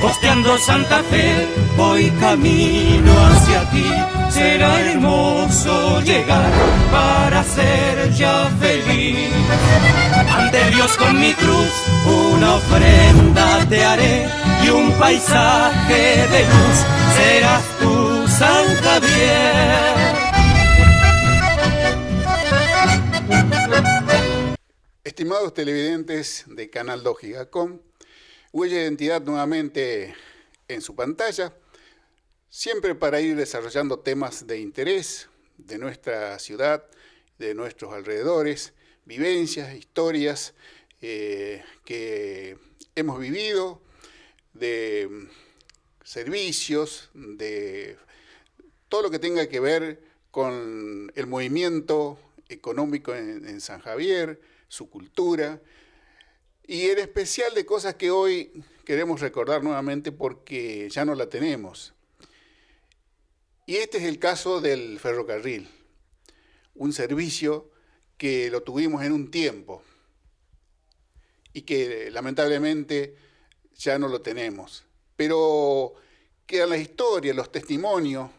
costeando Santa Fe, voy camino hacia ti. Será hermoso llegar para ser ya feliz. Ante Dios con mi cruz, una ofrenda te haré y un paisaje de luz serás tú, San Javier. Estimados televidentes de Canal 2 Gigacom, Huella de Identidad nuevamente en su pantalla, siempre para ir desarrollando temas de interés de nuestra ciudad, de nuestros alrededores, vivencias, historias que hemos vivido, de servicios, de todo lo que tenga que ver con el movimiento económico en San Javier, su cultura, y en especial de cosas que hoy queremos recordar nuevamente porque ya no la tenemos. Y este es el caso del ferrocarril, un servicio que lo tuvimos en un tiempo y que lamentablemente ya no lo tenemos. Pero quedan las historias, los testimonios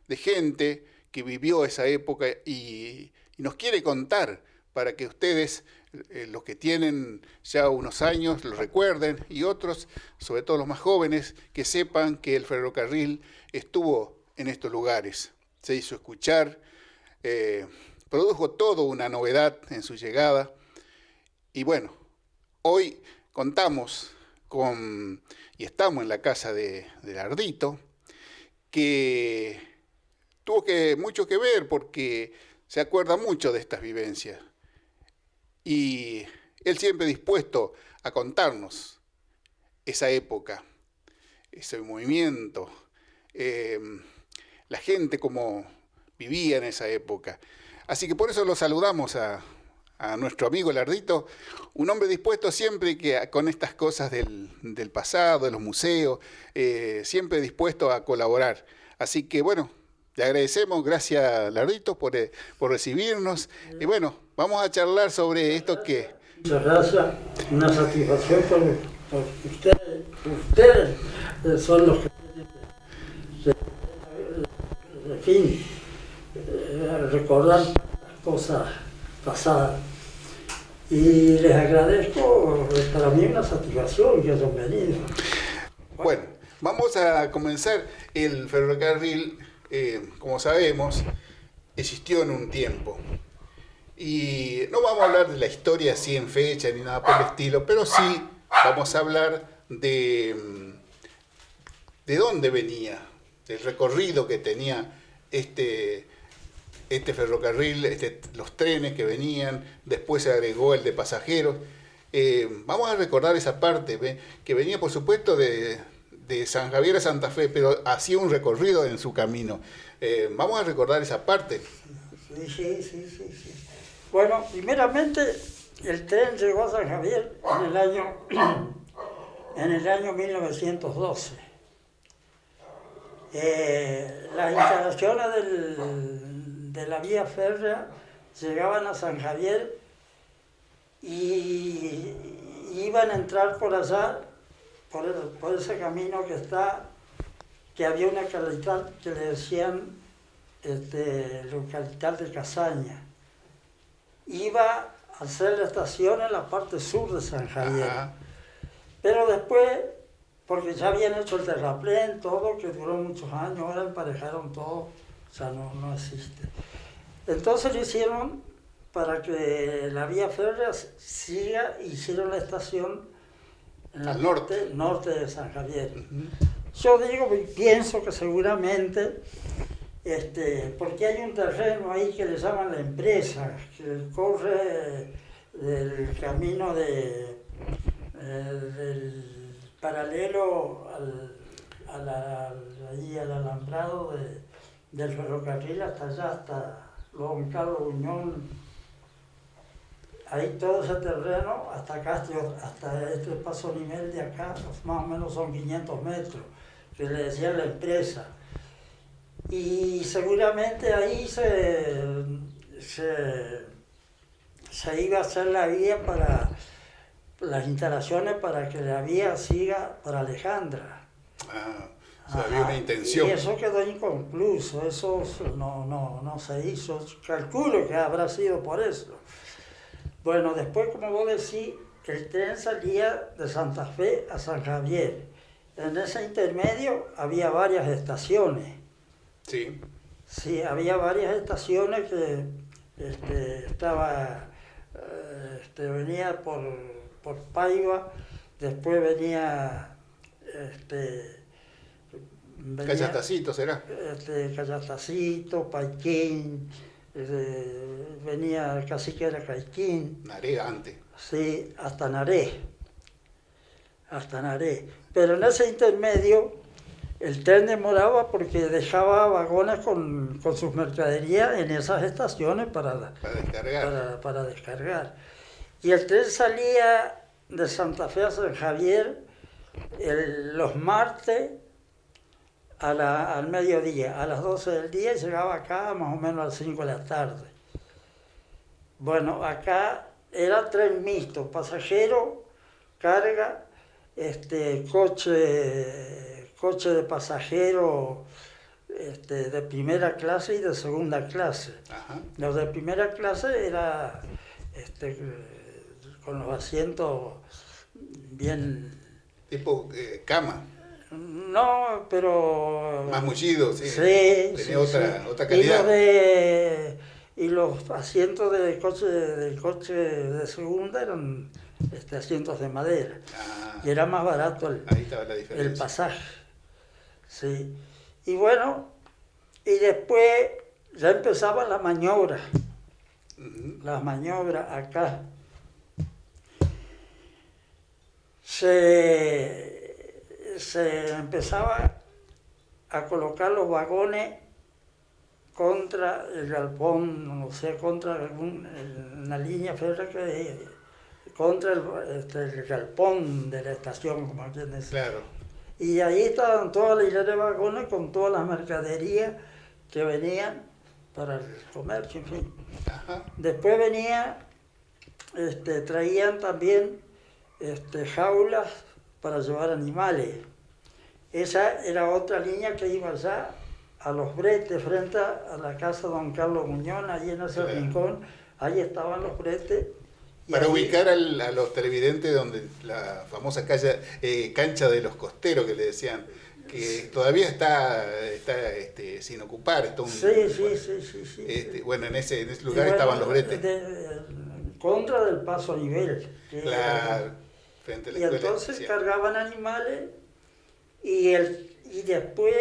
de gente que vivió esa época y nos quiere contar para que ustedes, los que tienen ya unos años, lo recuerden, y otros, sobre todo los más jóvenes, que sepan que el ferrocarril estuvo en estos lugares. Se hizo escuchar, produjo todo una novedad en su llegada. Y bueno, hoy contamos con, y estamos en la casa de Lardito, que tuvo mucho que ver porque se acuerda mucho de estas vivencias. Y él siempre dispuesto a contarnos esa época, ese movimiento, la gente como vivía en esa época. Así que por eso lo saludamos a nuestro amigo Lardito, un hombre dispuesto siempre con estas cosas del pasado, de los museos, siempre dispuesto a colaborar. Así que bueno, le agradecemos, gracias Lardito por recibirnos. Y bueno, vamos a charlar sobre esto que... Muchas gracias, una satisfacción porque ustedes son los que en fin, recordar cosas pasadas. Y les agradezco, para mí es una satisfacción que hayan venido. Bueno, vamos a comenzar. El ferrocarril, como sabemos, existió en un tiempo. Y no vamos a hablar de la historia así en fecha ni nada por el estilo, pero sí vamos a hablar de dónde venía, del recorrido que tenía este ferrocarril, los trenes que venían, después se agregó el de pasajeros. Vamos a recordar esa parte, que venía por supuesto de San Javier a Santa Fe, pero hacía un recorrido en su camino. Vamos a recordar esa parte. Sí. Bueno, primeramente el tren llegó a San Javier en el año 1912. Las instalaciones de la vía férrea llegaban a San Javier y iban a entrar por allá, por ese camino que había una localidad que le decían localidad de Casaña. Iba a hacer la estación en la parte sur de San Javier. Ajá. Pero después, porque ya habían hecho el terraplén, todo, que duró muchos años, ahora emparejaron todo, ya no existe. Entonces lo hicieron para que la vía férrea siga, hicieron la estación en la parte norte de San Javier. Uh-huh. Yo pienso que seguramente, porque hay un terreno ahí que le llaman la empresa, que corre del camino del paralelo al alambrado del ferrocarril hasta allá, hasta Don Carlos Buñón. Ahí todo ese terreno, hasta acá, hasta este paso nivel de acá, más o menos son 500 metros, que le decían la empresa. Y seguramente ahí se iba a hacer la vía para las instalaciones para que la vía siga para Alejandra. O sea, había una intención. Y eso quedó inconcluso, eso no se hizo. Calculo que habrá sido por eso. Bueno, después, como vos decís, el tren salía de Santa Fe a San Javier. En ese intermedio había varias estaciones. Sí. Sí, había varias estaciones que venía por Paiva, después venía Callastacito, ¿será? Callastacito, Paiquín, venía Caciquera Caiquín. Naré antes. Sí, hasta Naré. Pero en ese intermedio el tren demoraba porque dejaba vagones con sus mercaderías en esas estaciones para descargar. Y el tren salía de Santa Fe a San Javier los martes al mediodía, a las 12 del día, y llegaba acá más o menos a las 5 de la tarde. Bueno, acá era tren mixto, pasajero, carga, coche de pasajero de primera clase y de segunda clase. Ajá. Los de primera clase era con los asientos bien... Tipo cama. No, pero... Más mullido, sí. Sí, tenía sí, otra calidad. Y los asientos del coche de segunda eran asientos de madera. Y era más barato ahí estaba la diferencia. el pasaje. Sí. Y bueno, y después ya empezaba la maniobra. Las maniobras acá. Se empezaba a colocar los vagones contra el galpón, o sea, contra una línea férrea contra el galpón de la estación, como quien dice. Claro. Y ahí estaban todas las hileras de vagones con todas las mercaderías que venían para el comercio, en fin. Ajá. Después venía, traían también jaulas para llevar animales. Esa era otra línea que iba allá a Los Bretes, frente a la casa de don Carlos Muñoz, ahí en ese rincón, ahí estaban Los Bretes. Para ubicar a los televidentes donde la famosa cancha de los costeros que le decían, que todavía está sin ocupar. Sí. Bueno, en ese lugar estaban Los Bretes. Contra del paso a nivel. Claro, frente a la escuela. Y entonces cargaban animales y después,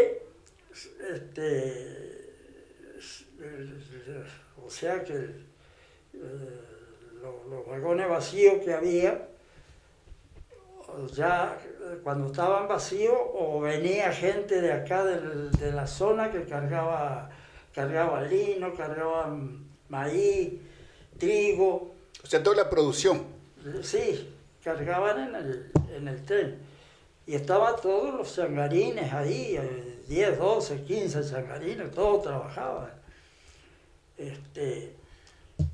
o sea que los vagones vacíos que había, ya cuando estaban vacíos, o venía gente de acá de la zona que cargaba lino, cargaban maíz, trigo. O sea, toda la producción. Sí, cargaban en el tren. Y estaban todos los changarines ahí, 10, 12, 15 changarines, todos trabajaban.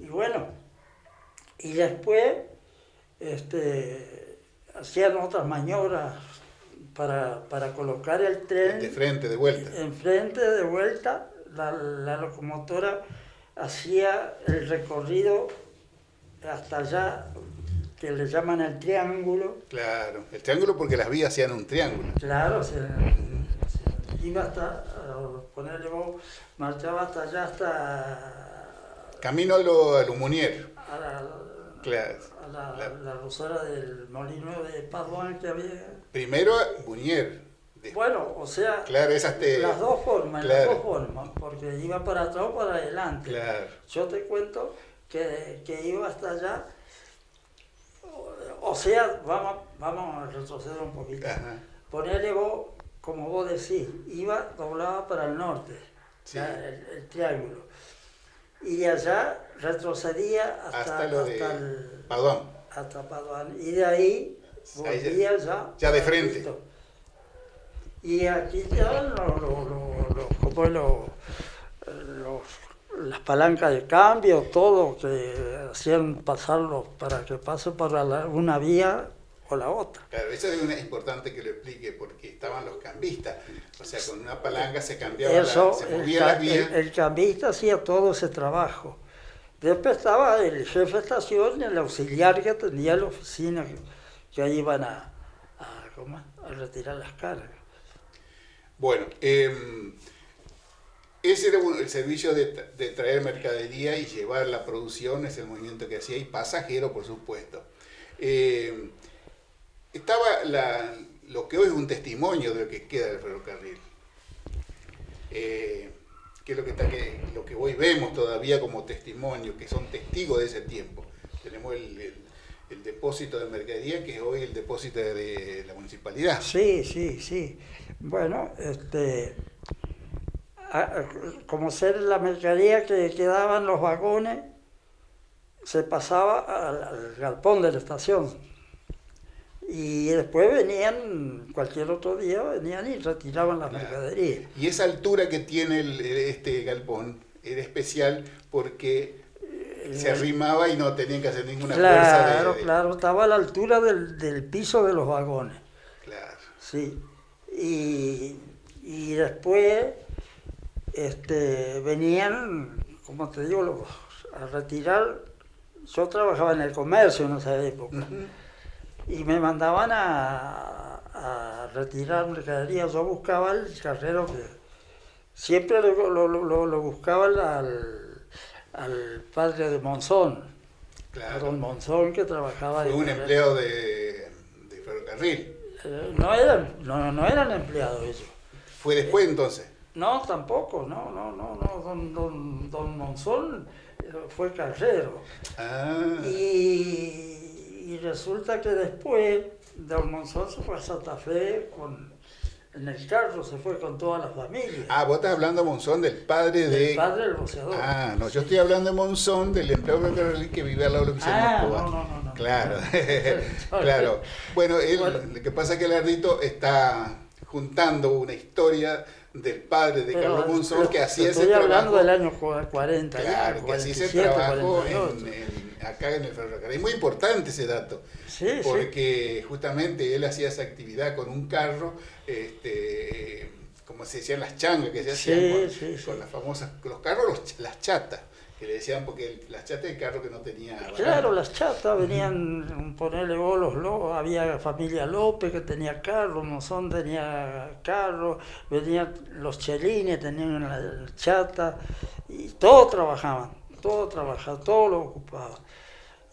Y bueno, y después hacían otras maniobras para colocar el tren. De frente, de vuelta. Enfrente, de vuelta, la locomotora hacía el recorrido hasta allá, que le llaman el triángulo. Claro, el triángulo porque las vías hacían un triángulo. Claro, se iba hasta, ponerle vos, marchaba hasta allá, hasta... Camino a Lumunier. Claro. La rosera del molino de Paduán que había. Primero Munier. Bueno, o sea, claro, las dos formas, claro. Las dos formas, porque iba para atrás o para adelante. Claro. Yo te cuento que iba hasta allá. O sea, vamos a retroceder un poquito. Ajá. Ponerle vos, como vos decís, doblaba para el norte, sí. el triángulo. Y de allá retrocedía hasta el Paduán. Hasta Paduán. Y de ahí volvía ya de frente. Listo. Y aquí ya las palancas de cambio, todo, que hacían pasarlo para que pase por una vía o la otra. Claro, eso es importante que lo explique, porque estaban los cambistas, o sea, con una palanca se cambiaba, se movía las vías. El cambista hacía todo ese trabajo. Después estaba el jefe de estación y el auxiliar que atendía la oficina, que ahí iban a retirar las cargas. Bueno, ese era el servicio de traer mercadería y llevar la producción, es el movimiento que hacía, y pasajero, por supuesto. Estaba lo que hoy es un testimonio de lo que queda del ferrocarril, que es lo que hoy vemos todavía como testimonio, que son testigos de ese tiempo. Tenemos el depósito de mercadería, que es hoy el depósito de la municipalidad. Sí. Bueno, como ser la mercadería que quedaba en los vagones, se pasaba al galpón de la estación. Y después venían, cualquier otro día, venían y retiraban las mercaderías. Y esa altura que tiene este galpón era especial porque se arrimaba y no tenían que hacer ninguna fuerza. Claro, estaba a la altura del piso de los vagones. Claro. Sí. Y después venían, como te digo, a retirar. Yo trabajaba en el comercio en esa época. Uh-huh. Y me mandaban a retirar mercadería. Yo buscaba al carrero que siempre lo buscaba al padre de Monzón, claro. A don Monzón, que trabajaba. Fue un empleado de ferrocarril. No eran empleados ellos. ¿Fue después entonces? No, tampoco, no. Don Monzón fue carrero. Ah. Y resulta que después don Monzón se fue a Santa Fe en el carro, se fue con toda la familia. Ah, vos estás hablando de Monzón, del padre del padre del boceador. Ah, no, yo estoy hablando de Monzón, del empleado de ferrocarril que vive al lado de la oficina de Cuba. No. Claro, claro. Bueno, lo que pasa es que el Ardito está juntando una historia del padre de Carlos Monzón, que hacía ese trabajo. Estoy hablando del año 40. Claro, que hacía ese trabajo acá en el ferrocarril. Es muy importante ese dato, porque justamente él hacía esa actividad con un carro, como se decían las changas que se hacían con las famosas, los carros, las chatas, que le decían, porque las chatas de carro que no tenía... Claro, las chatas venían, ponerle bolos, había familia López que tenía carro, Monzón tenía carro, venían los chelines, tenían la chata, y todos trabajaban, todos lo ocupaban.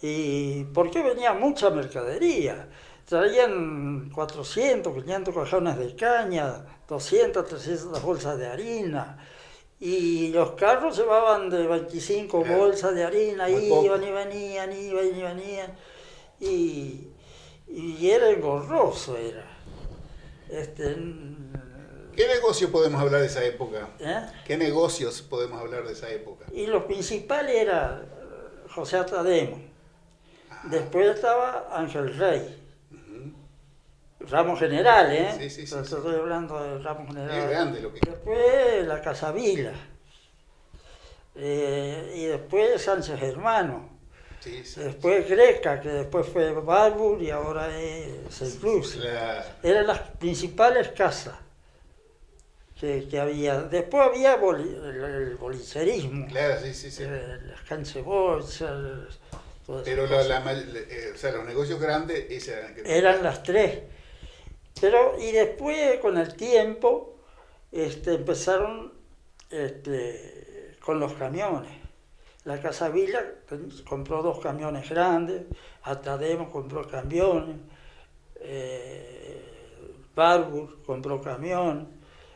Y porque venía mucha mercadería, traían 400, 500 cajones de caña, 200, 300 bolsas de harina, y los carros llevaban de 25 bolsas de harina, iban y venían, y era engorroso, era. ¿Qué negocios podemos hablar de esa época? ¿Eh? ¿Qué negocios podemos hablar de esa época? Y lo principal era José Atademo. Después estaba Ángel Rey. Ramo General, ¿eh? Sí. Estoy hablando de Ramo General. Es grande lo que... Después la Casa Vila. Y después Sánchez Hermano. Sí. Después Greca, que después fue Barbour y ahora es el Plus. Eran las principales casas que había. Después había el bolicherismo. Claro, sí. Las canchebochas. Pero los negocios grandes eran las tres. Pero, y después, con el tiempo, empezaron con los camiones. La Casa Vila compró 2 camiones grandes, Atademo compró camiones, Barbour compró camión.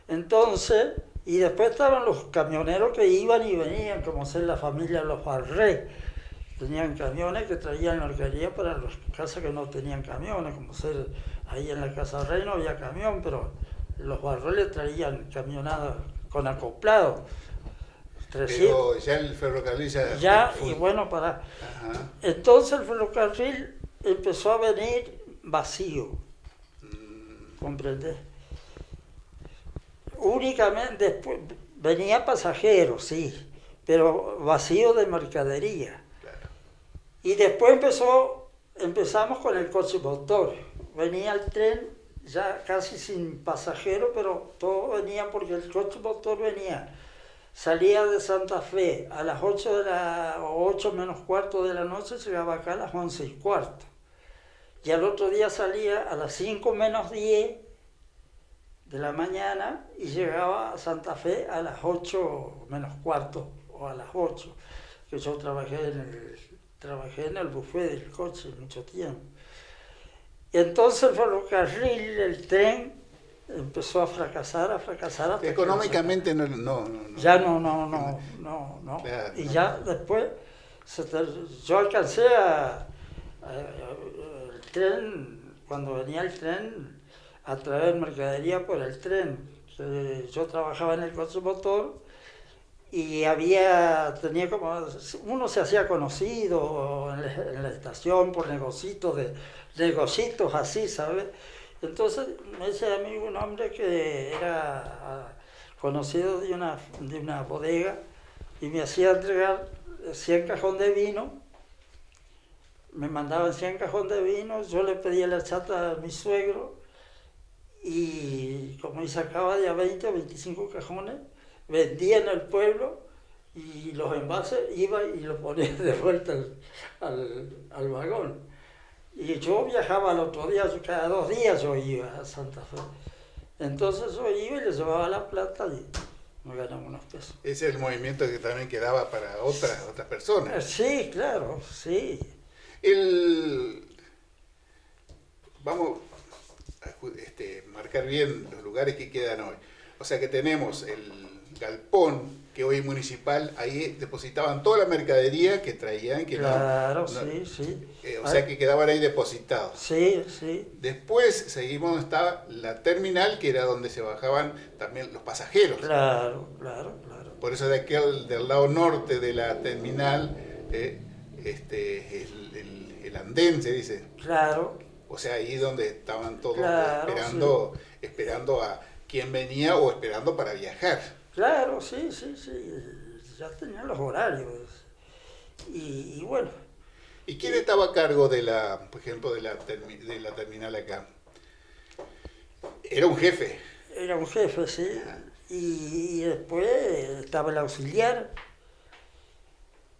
Entonces, y después estaban los camioneros que iban y venían, como ser la familia Los Barré. Tenían camiones que traían mercadería para las casas que no tenían camiones, como ser ahí en la Casa Rey no había camión, pero los Barroles traían camionadas con acoplado. 300. Pero ya el ferrocarril ya y bueno, entonces el ferrocarril empezó a venir vacío, ¿comprendés? Únicamente después venía pasajeros, sí, pero vacío de mercadería. Y después empezamos con el coche motor. venía el tren ya casi sin pasajero, pero todo venía porque el coche motor venía. Salía de Santa Fe a las 8 menos cuarto de la noche, llegaba acá a las 11:15. Y al otro día salía a las 5 menos 10 de la mañana y llegaba a Santa Fe a las 8 menos cuarto o a las 8, que yo trabajé en el buffet del coche mucho tiempo. Y entonces el ferrocarril, el tren, empezó a fracasar hasta Económicamente no. Ya no. Claro, y no. ya después yo alcancé el tren, cuando venía el tren, a traer mercadería por el tren. Yo trabajaba en el coche motor y tenía como, uno se hacía conocido en la estación por negocitos así, ¿sabes? Entonces me hice amigo un hombre que era conocido de una bodega y me hacía entregar 100 cajones de vino, me mandaban 100 cajones de vino, yo le pedía la chata a mi suegro y como y sacaba de a 20 o 25 cajones, vendía en el pueblo y los envases iba y los ponía de vuelta al vagón. Y yo viajaba al otro día, cada 2 días yo iba a Santa Fe. Entonces yo iba y le llevaba la plata y me ganaba unos pesos. Ese es el movimiento que también quedaba para otras personas. Sí, claro, sí. Vamos a marcar bien los lugares que quedan hoy. O sea que tenemos el galpón, que hoy es municipal, ahí depositaban toda la mercadería que traían. Claro, sí. O sea que quedaban ahí depositados. Sí. Después seguimos donde estaba la terminal, que era donde se bajaban también los pasajeros. Claro. Por eso del lado norte de la terminal, el andén se dice. Claro. O sea, ahí donde estaban todos esperando a quien venía o esperando para viajar. Claro, sí. Ya tenían los horarios. Y bueno. ¿Y quién estaba a cargo por ejemplo, de la terminal acá? Era un jefe. Era un jefe, sí. Y después estaba el auxiliar.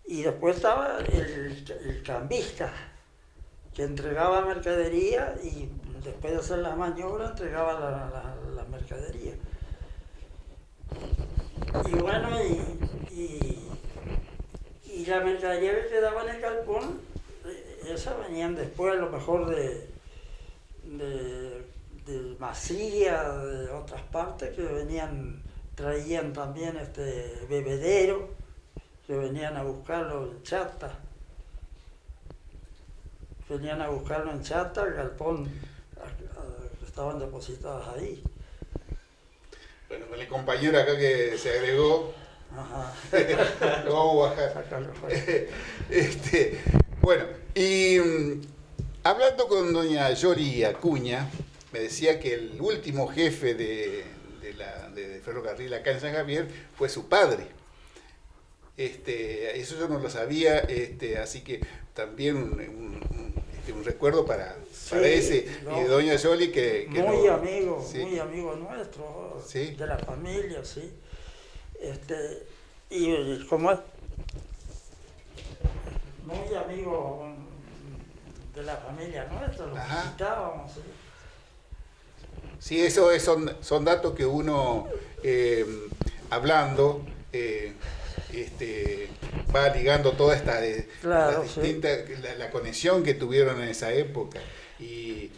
Y después estaba el cambista, que entregaba mercadería y después de hacer las maniobras entregaba la mercadería. Y bueno, y la mercadería que quedaba en el galpón, esas venían después a lo mejor de Masía, de otras partes que traían también bebedero, que venían a buscarlo en Chata. Venían a buscarlo en Chata, el galpón, estaban depositados ahí. Bueno, con el compañero acá que se agregó, Ajá. lo vamos a bajar. Bueno, y hablando con doña Yoli Acuña, me decía que el último jefe de ferrocarril acá en San Javier fue su padre. Eso yo no lo sabía, así que también un recuerdo para ese, y de doña Yoli que muy amigo nuestro, ¿sí? De la familia, sí. Y como es muy amigo de la familia nuestra, lo visitábamos, ¿sí? Sí, eso son datos que uno, hablando, va ligando toda esta la conexión que tuvieron en esa época. Y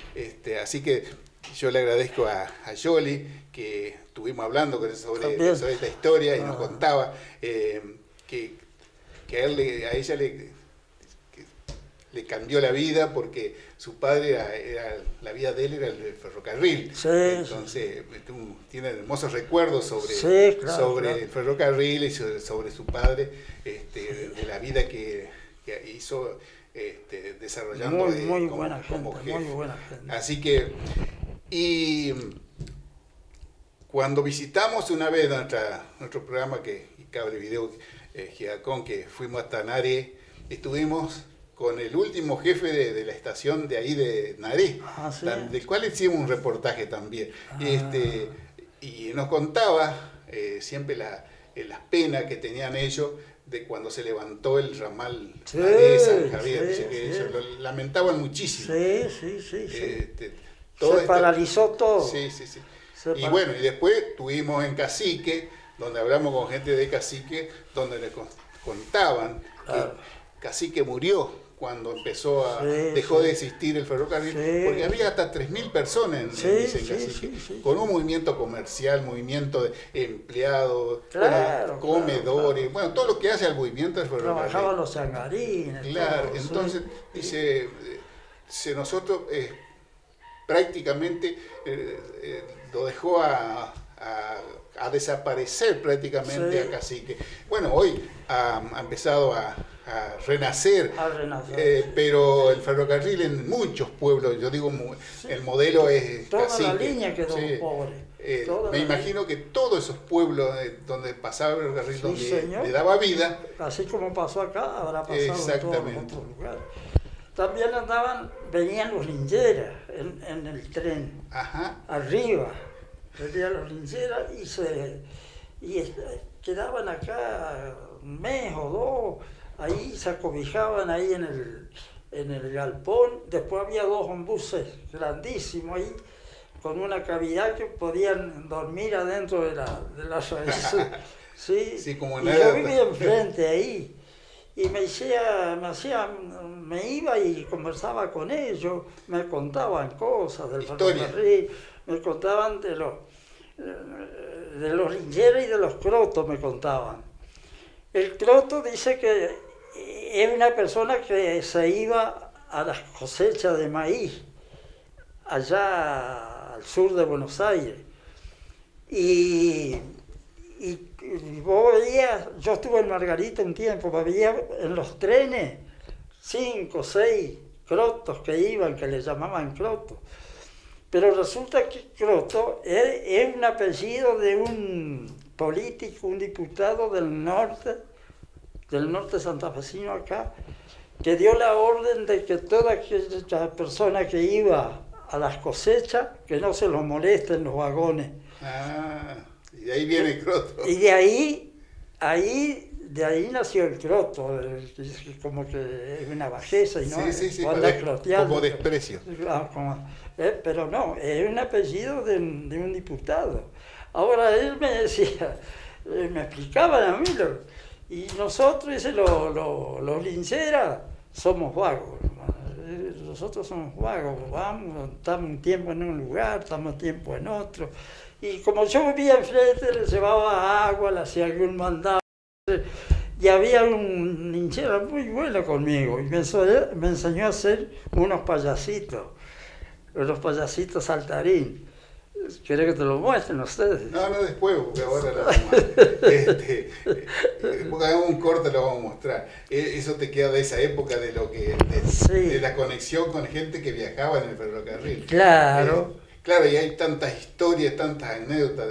así que yo le agradezco a Yoli, que estuvimos hablando sobre esta historia y nos contaba que a ella le cambió la vida porque su padre la vida de él era el ferrocarril. Entonces tiene hermosos recuerdos sobre el ferrocarril y sobre su padre, de la vida que hizo desarrollando muy como buena jefe. Muy buena gente. Así que, y cuando visitamos una vez nuestro programa Cable Video Gigacón, que fuimos hasta Nare, estuvimos con el último jefe de la estación de ahí de Naré, ¿sí? Del cual hicimos un reportaje también. Y nos contaba siempre las penas que tenían ellos de cuando se levantó el ramal Naré, San Javier. Dice que ellos lo lamentaban muchísimo. Sí. Se paralizó todo. Sí. Y bueno, y después tuvimos en Cacique, donde hablamos con gente de Cacique, donde les contaban que Cacique murió cuando dejó de existir el ferrocarril, porque había hasta 3.000 personas en Cacique, con un movimiento comercial, movimiento de empleados, comedores, bueno, todo lo que hace al movimiento del ferrocarril. Trabajaban los sangarines. Claro, entonces, dice, nosotros prácticamente lo dejó a desaparecer prácticamente a Cacique. Bueno, hoy ha empezado a renacer, pero el ferrocarril en muchos pueblos, yo digo, el modelo es toda Cacique. La línea quedó pobre. Me imagino que todos esos pueblos donde pasaba el ferrocarril, donde le daba vida. Así como pasó acá, habrá pasado en todos los otros lugares. También venían los lincheras en el tren, arriba, venían los lincheras y quedaban acá un mes o dos, ahí se acobijaban ahí en el galpón. Después había 2 ombuses grandísimos ahí, con una cavidad que podían dormir adentro de la raíz. Sí, como yo vivía enfrente ahí. Y me iba y conversaba con ellos, me contaban cosas del ferrocarril, me contaban de los lincheras y de los crotos, me contaban. El croto dice que es una persona que se iba a las cosechas de maíz, allá al sur de Buenos Aires. Y vos veías, yo estuve en Margarita un tiempo, veía en los trenes 5 o 6 crotos que iban, que les llamaban crotos. Pero resulta que croto es un apellido de un político, un diputado del norte santafesino acá, que dio la orden de que toda aquella persona que iba a las cosechas, que no se los molesten los vagones. Y de ahí viene el croto. Y de ahí nació el croto, como que es una bajeza, y no como desprecio. Pero no, es un apellido de un diputado. Ahora él me decía, me explicaban a mí, y nosotros, dice, los lincheras, somos vagos. Nosotros somos vagos, vamos, estamos un tiempo en un lugar, estamos un tiempo en otro. Y como yo vivía enfrente, le llevaba agua, le hacía algún mandado. Y había un linchera muy bueno conmigo, y me enseñó a hacer unos payasitos saltarín. ¿Quiere que te lo muestren ustedes? No, después, porque ahora porque hagamos un corte, lo vamos a mostrar. Eso te queda de esa época, de de la conexión con gente que viajaba en el ferrocarril. Claro. Claro, y hay tantas historias, tantas anécdotas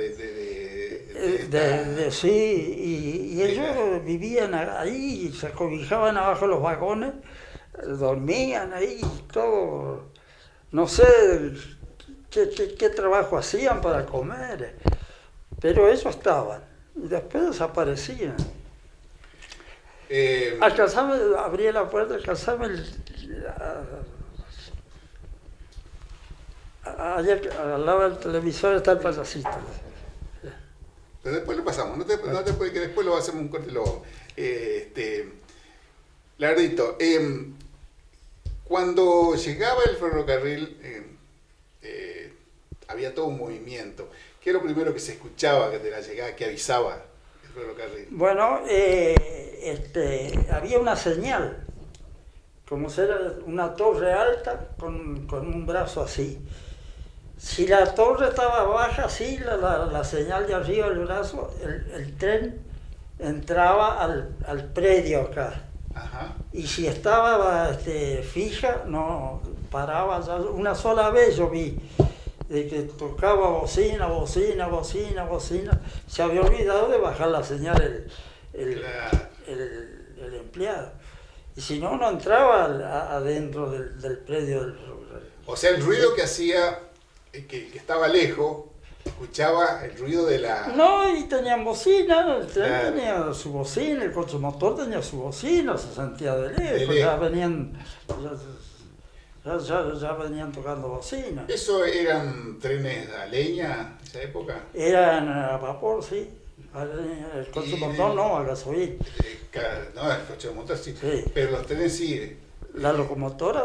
y ellos vivían ahí, se acobijaban abajo de los vagones, dormían ahí, todo. No sé qué trabajo hacían para comer, pero ellos estaban, y después desaparecían. Abrí la puerta, alcanzame ayer al lado del televisor está el payasito. Pero después lo pasamos, no te puedes, que después lo hacemos un corte. Lardito, cuando llegaba el ferrocarril, había todo un movimiento. ¿Qué es lo primero que se escuchaba de la llegada, que avisaba el ferrocarril? Bueno, había una señal, como ser una torre alta con un brazo así. Si la torre estaba baja, así, la señal de arriba del brazo, el tren entraba al predio acá. Ajá. Y si estaba fija, no paraba. Una sola vez yo vi de que tocaba bocina, se había olvidado de bajar la señal el empleado. Y si no, no entraba adentro del predio del... O sea, el ruido que hacía, que estaba lejos, escuchaba el ruido de la... No, y tenían bocina, el tren Claro. tenía su bocina, el coche motor tenía su bocina, se sentía de lejos, lejos. ya venían... Ya venían tocando bocina. ¿Eso eran trenes a leña en esa época? Eran a vapor, sí. El coche motor no, a gasolina. No, el coche de motor sí. Sí. Pero los trenes sí. La locomotora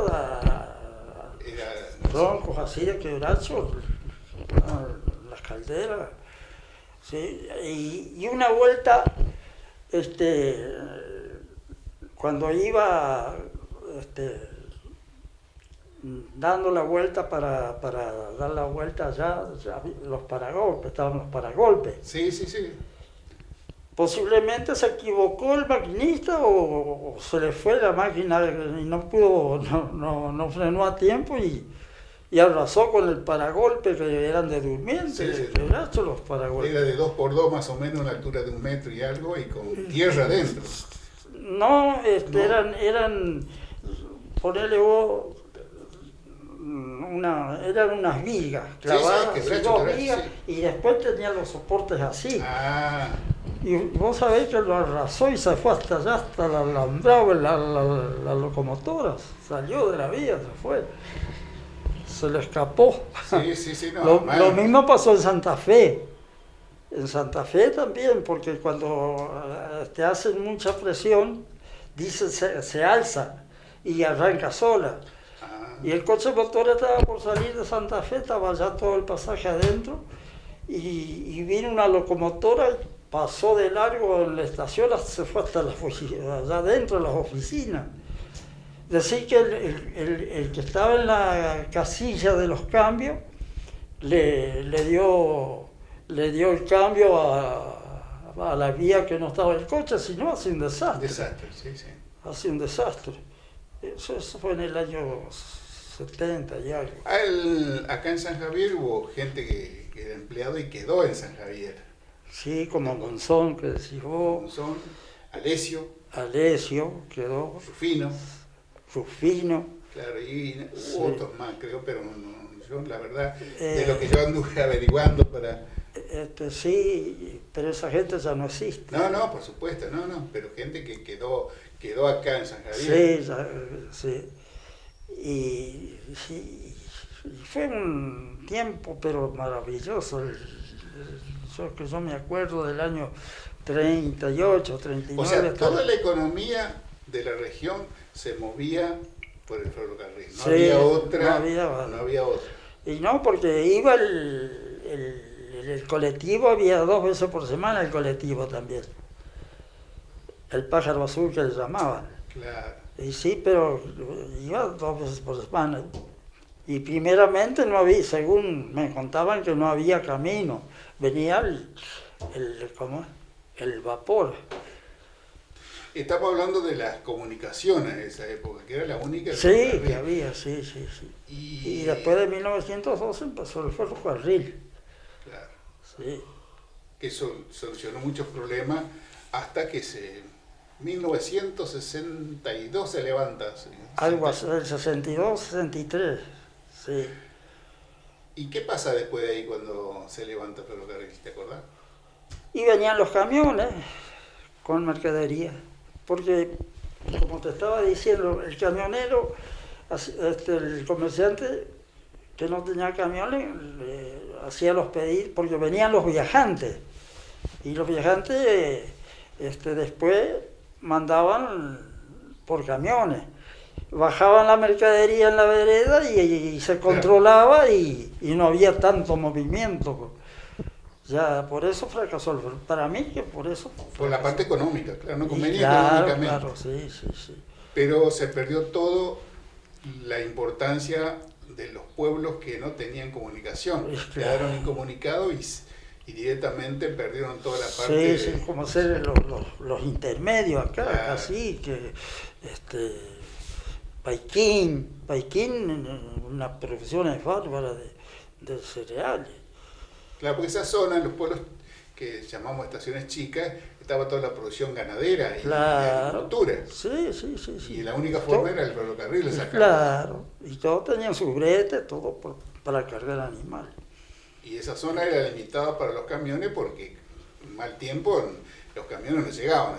Era, troncos así de quebracho, las calderas. Sí. Y una vuelta, cuando iba dando la vuelta para dar la vuelta allá, los paragolpes, estaban los paragolpes. Sí, sí, sí. Posiblemente se equivocó el maquinista o se le fue la máquina y no pudo, no frenó a tiempo y arrasó con el paragolpe que eran de durmiente, Sí, sí. quebracho los paragolpes. Era de 2x2 más o menos, una altura de 1 metro y algo, y con tierra adentro. No, No. eran, ponele vos, eran unas vigas clavadas, sí, así, quebracho, dos quebracho, vigas, sí. y después tenían los soportes así. Ah, Y vos sabés que lo arrasó y se fue hasta allá, hasta el alambrado, la locomotora, salió de la vía, se fue. Se le escapó. sí, sí, sí, no. Lo mal. mismo pasó en Santa Fe. En Santa Fe también, porque cuando te hacen mucha presión, dicen se alza y arranca sola. Ah, Y el coche motor estaba por salir de Santa Fe, estaba ya todo el pasaje adentro, y vino una locomotora, pasó de largo en la estación, se fue hasta allá adentro de las oficinas. Decir que el que estaba en la casilla de los cambios le dio el cambio a la vía que no estaba el coche, si no hace un desastre. desastre, sí, sí. Hace un desastre. Eso fue en el año 70 y algo. Acá en San Javier hubo gente que era empleado y quedó en San Javier. Sí, como Monzón, que decís vos, Son Alesio, Alesio quedó, Rufino, Rufino. claro, y hubo Sí. otros más, creo, pero yo la verdad, de Eh. lo que yo anduve averiguando para... Sí, pero esa gente ya no existe. No, por supuesto, no, pero gente que quedó acá en San Javier. Sí. Y fue un tiempo, pero maravilloso. Yo me acuerdo del año 38, 39. O sea, hasta- toda la economía de la región se movía por el ferrocarril. No Sí, había otra. no No había otra. Y no, porque iba el colectivo, había 2 veces por semana el colectivo también. El pájaro azul que le llamaban. Claro. Y sí, pero iba 2 veces por semana. Y primeramente no había, según me contaban, que no había camino. Venía ¿cómo es? El vapor. Estamos hablando de las comunicaciones de esa época, que era la única. Sí, ferrocarril. que había, sí. Y, Y después de 1912 empezó el ferrocarril. Claro, Sí. que eso solucionó muchos problemas hasta que 1962 se levanta. ¿Sí? Algo así, el 62, 63. Sí. ¿Y qué pasa después de ahí cuando se levanta el ferrocarril? ¿Te acordás? Y venían los camiones con mercadería. Porque, como te estaba diciendo, el camionero, el comerciante que no tenía camiones, hacía los pedidos, porque venían los viajantes. Y los viajantes después mandaban por camiones. Bajaban la mercadería en la vereda y se controlaba y no había tanto movimiento. Ya por eso fracasó el ferrocarril. Para mí que por eso. Por la parte económica, claro, no Y convenía claro, económicamente. claro, sí. Pero se perdió todo la importancia de los pueblos que no tenían comunicación. Claro. Quedaron incomunicados y directamente perdieron toda la parte. Sí, como ser los intermedios acá, Claro. acá sí, que Paiquín, una producción bárbara de cereales. Claro, porque esa zona, los pueblos que llamamos estaciones chicas, estaba toda la producción ganadera y Claro. de agricultura. Sí. Y la única forma era el ferrocarril, esa Claro, y todos tenían su brete, todo para cargar animal. Y esa zona era limitada para los camiones porque en mal tiempo los camiones no llegaban.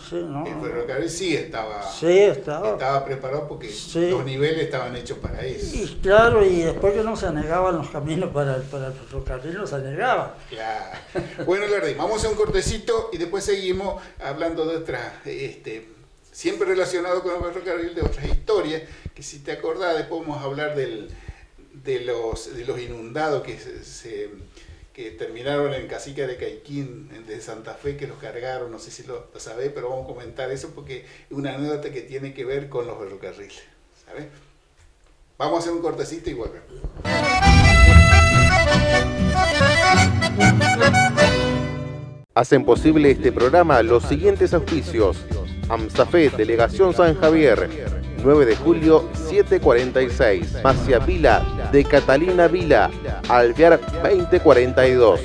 Sí, no. El ferrocarril sí estaba preparado porque Sí. los niveles estaban hechos para eso. Y claro, y después que no se anegaban los caminos para el ferrocarril, no se anegaban. Claro. Bueno, Larry, vamos a hacer un cortecito y después seguimos hablando de otras, siempre relacionado con el ferrocarril, de otras historias, que si te acordás, después vamos a hablar de los inundados que terminaron en Cacique de Caiquín, de Santa Fe, que los cargaron, no sé si lo sabés, pero vamos a comentar eso porque es una anécdota que tiene que ver con los ferrocarriles, ¿sabes? Vamos a hacer un cortecito y volvemos. Hacen posible este programa los siguientes auspicios: AMSAFE, Delegación San Javier, 9 de julio 746, Masia Vila de Catalina Vila, Alvear 2042.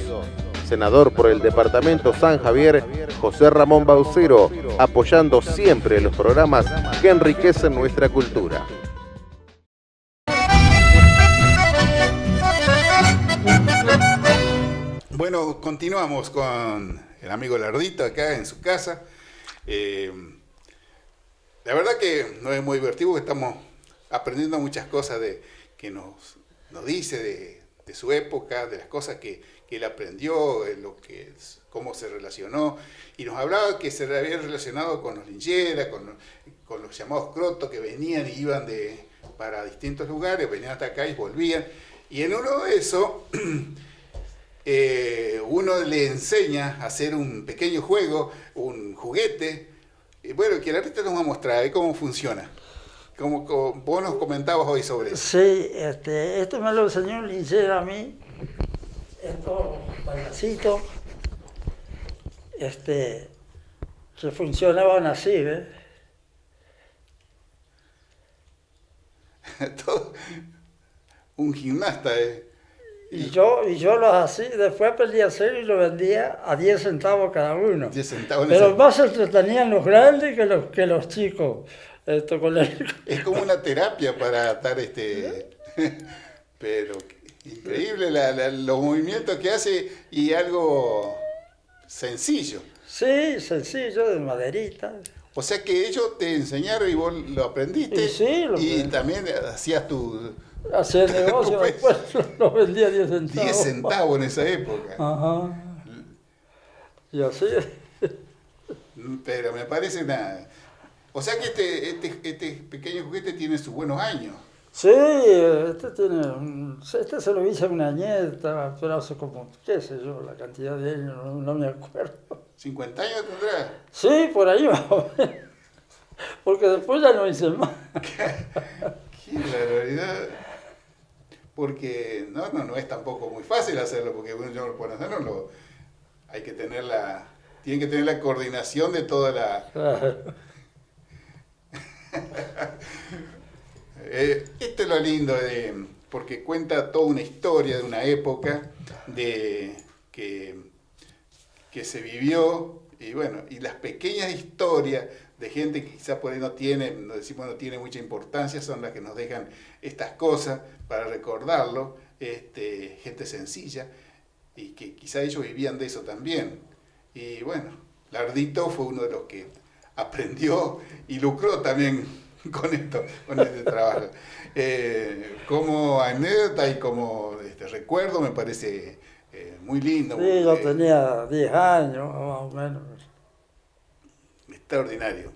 Senador por el Departamento San Javier, José Ramón Baucero, apoyando siempre los programas que enriquecen nuestra cultura. Bueno, continuamos con el amigo Lardito acá en su casa. La verdad que nos es muy divertido porque estamos aprendiendo muchas cosas que nos dice de su época, de las cosas que él aprendió, cómo se relacionó, y nos hablaba que se había relacionado con los lincheras, con los llamados crotos que venían y iban para distintos lugares, venían hasta acá y volvían, y en uno de esos uno le enseña a hacer un pequeño juego, un juguete, bueno, que ahorita nos va a mostrar cómo funciona. Como vos nos comentabas hoy sobre eso. Sí, esto me lo enseñó un linchera a mí, estos payasitos, que funcionaban así, ¿ves? Todo un gimnasta, Y yo los hacía, después aprendí a hacer y lo vendía a 10 centavos cada uno. 10 centavos. Pero más se entretenían los grandes que los chicos. Es como una terapia para estar pero increíble los movimientos que hace y algo sencillo. Sí, sencillo, de maderita. O sea que ellos te enseñaron y vos lo aprendiste. Y sí, y también hacías tu... Hacía el negocio, Pues, después lo vendía a 10 centavos. 10 centavos en esa época. Ajá. Y así. Pero me parece una... O sea que este pequeño juguete tiene sus buenos años. Sí, este se lo hice a una nieta, pero hace como, qué sé yo, la cantidad de años, no me acuerdo. ¿50 años tendrá? Sí, por ahí más o menos. Porque después ya no hice más. Qué barbaridad. Porque no es tampoco muy fácil hacerlo, porque uno por hacerlo hay que tener tienen que tener la coordinación de toda la... Claro. Esto es lo lindo, porque cuenta toda una historia de una época que se vivió, y bueno, y las pequeñas historias de gente que quizás por ahí no tiene mucha importancia, son las que nos dejan estas cosas para recordarlo, gente sencilla, y que quizás ellos vivían de eso también. Y bueno, Lardito fue uno de los que aprendió y lucró también con este trabajo. Como anécdota y como recuerdo me parece muy lindo. Sí, yo tenía 10 años, más o menos. Extraordinario.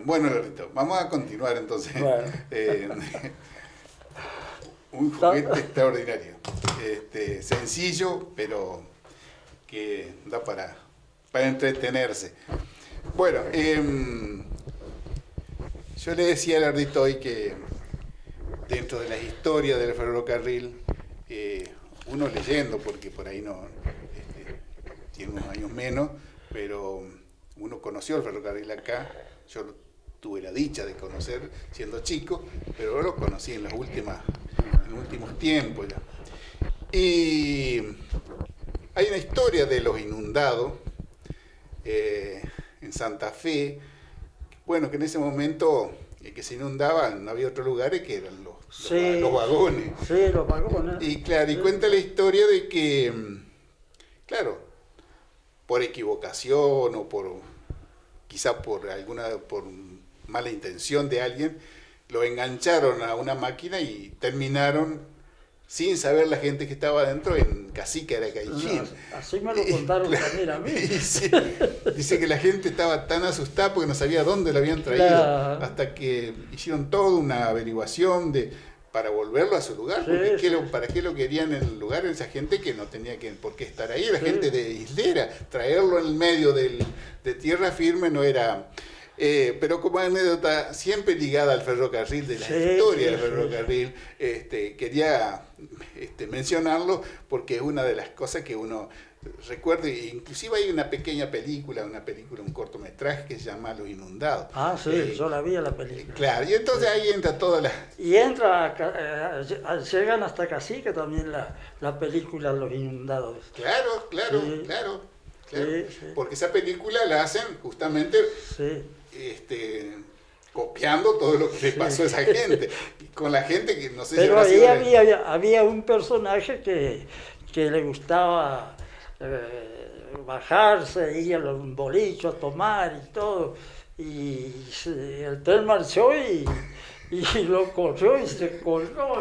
Bueno, Lardito, vamos a continuar entonces. Bueno. Un juguete extraordinario. Sencillo, pero que da para entretenerse. Bueno, yo le decía a Lardito hoy que dentro de las historias del ferrocarril, uno leyendo, porque por ahí no tiene unos años menos, pero uno conoció el ferrocarril acá. Yo tuve la dicha de conocer siendo chico, pero lo conocí en los últimos tiempos ya. Y hay una historia de los inundados en Santa Fe. Bueno, que en ese momento que se inundaban, no había otros lugares que eran los vagones. Sí, los vagones. Y claro, sí. Y cuenta la historia de que, claro, por equivocación o quizá por mala intención de alguien, lo engancharon a una máquina y terminaron, sin saber la gente que estaba adentro, en Cacique, Aracaichín. No, así me lo contaron también a mí. Sí, dice que la gente estaba tan asustada porque no sabía dónde lo habían traído, Claro. hasta que hicieron toda una averiguación para volverlo a su lugar, porque Sí. ¿para qué lo querían en el lugar? Esa gente que no tenía por qué estar ahí, la Sí. gente de islera, traerlo en el medio de tierra firme no era... pero como anécdota siempre ligada al ferrocarril, de la historia del ferrocarril, quería mencionarlo porque es una de las cosas que uno recuerda. Inclusive hay una pequeña película, un cortometraje que se llama Los Inundados. Ah, sí, yo la vi en la película. Claro, y entonces ahí entra toda la... Y llegan hasta Cacique también la película Los Inundados. Claro. Sí, sí. Porque esa película la hacen justamente Sí. copiando todo lo que le pasó a esa gente, y con la gente que no sé si Pero habrá ahí sido había un personaje que le gustaba bajarse, ir a los bolichos a tomar y todo. Y el tren marchó y lo corrió y se colgó.